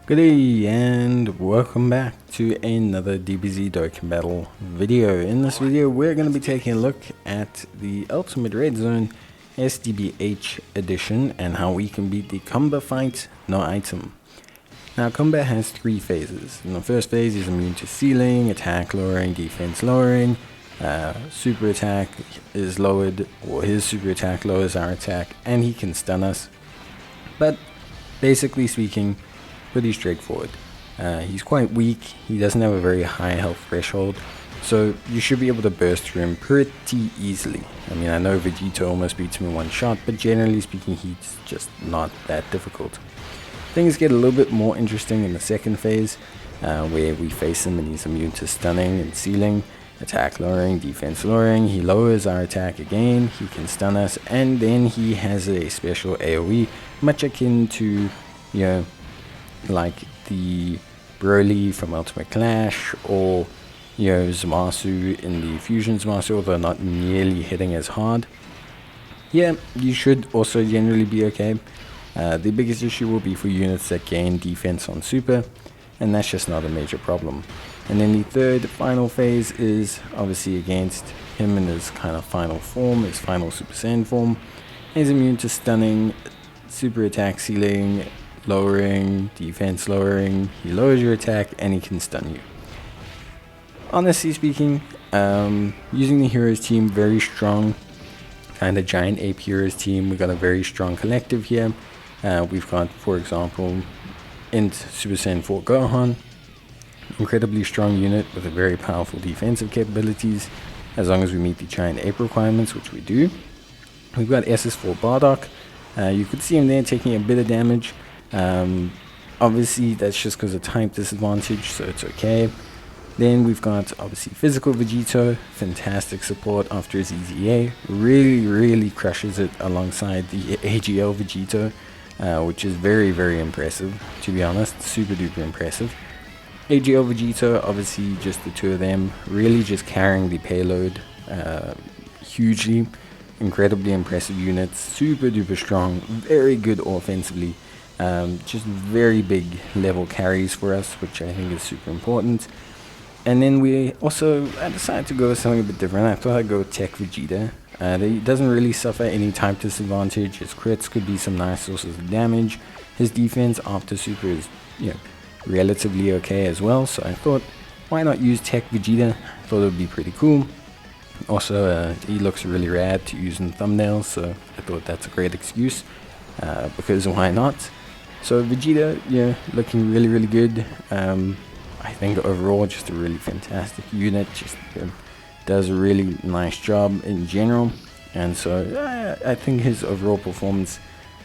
Good day and welcome back to another Dbz Dokkan battle video. In this video we're going to be taking a look at the Ultimate Red Zone SDBH edition and how we can beat the Cumber fight no item. Now Cumber has three phases. In the first phase he's immune to sealing, attack lowering, defense lowering. Super attack is lowered, or his super attack lowers our attack, and he can stun us. But basically speaking, pretty straightforward. He's quite weak, he doesn't have a very high health threshold, so you should be able to burst through him pretty easily. I mean, I know Vegeta almost beats him in one shot, but generally speaking he's just not that difficult. Things get a little bit more interesting in the second phase, where we face him and he's immune to stunning and sealing, attack lowering, defense lowering. He lowers our attack again, he can stun us, and then he has a special AoE, much akin to, you know, like the Broly from Ultimate Clash, or you know, Zamasu in the Fusion Zamasu, although not nearly hitting as hard. Yeah, you should also generally be okay. The biggest issue will be for units that gain defense on super, and that's just not a major problem. And then the third final phase is obviously against him in his kind of final form, his final Super Saiyan form. He's immune to stunning, super attack sealing, lowering, defense lowering. He lowers your attack and he can stun you. Honestly speaking, using the heroes team, very strong, kind of giant ape heroes team. We got a very strong collective here. We've got, for example, in Super Saiyan 4 Gohan, incredibly strong unit with a very powerful defensive capabilities, as long as we meet the giant ape requirements, which we do. We've got SS4 Bardock. You could see him there taking a bit of damage. Obviously that's just because of type disadvantage, so it's okay. Then we've got obviously physical Vegito, fantastic support after his EZA, really crushes it alongside the AGL Vegito, which is very impressive, to be honest, super duper impressive. AGL Vegito, obviously just the two of them, really just carrying the payload hugely. Incredibly impressive units, super duper strong, very good offensively, just very big level carries for us, which I think is super important. And then I decided to go with something a bit different. I thought I'd go with Tech Vegeta. He doesn't really suffer any type disadvantage. His crits could be some nice sources of damage. His defense after super is, you know, relatively okay as well, so I thought, why not use Tech Vegeta? I thought it would be pretty cool. Also, he looks really rad to use in thumbnails, so I thought that's a great excuse, because why not? So Vegeta, yeah, looking really good. I think overall just a really fantastic unit, just does a really nice job in general, and so I think his overall performance,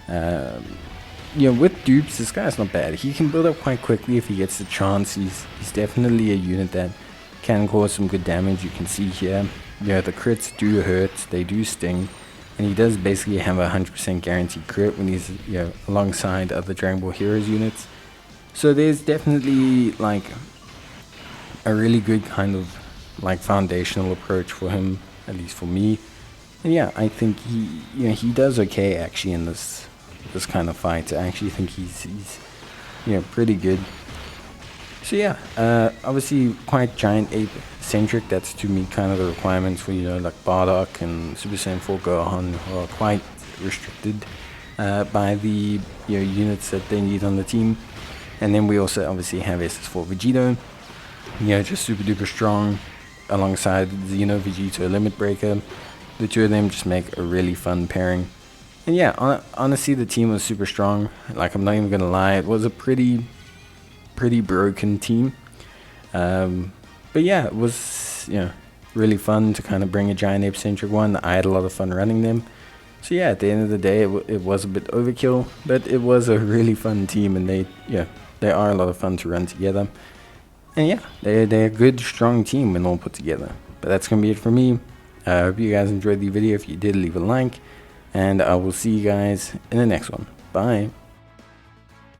you know, with dupes, this guy's not bad. He can build up quite quickly if he gets the chance. He's definitely a unit that can cause some good damage. You can see here, yeah, the crits do hurt, they do sting, and he does basically have a 100% guaranteed crit when he's, you know, alongside other Dragon Ball Heroes units. So there's definitely like a really good kind of like foundational approach for him, at least for me. And yeah, I think he does okay actually in this kind of fight. I actually think he's you know, pretty good. So yeah, obviously quite giant ape centric. That's to me kind of the requirements for, you know, like Bardock and Super Saiyan 4 Gohan, who are quite restricted by the, you know, units that they need on the team. And then we also obviously have SS4 Vegito, you know, just super duper strong alongside Xeno Vegito Limit Breaker. The two of them just make a really fun pairing. And yeah, honestly the team was super strong. Like, I'm not even gonna lie, it was a pretty broken team, but yeah, it was, you know, really fun to kind of bring a giant ape centric one. I had a lot of fun running them. So yeah, at the end of the day it was a bit overkill, but it was a really fun team, and they are a lot of fun to run together. And yeah, they're a good strong team when all put together. But that's gonna be it for me. I hope you guys enjoyed the video. If you did, leave a like, and I will see you guys in the next one. Bye.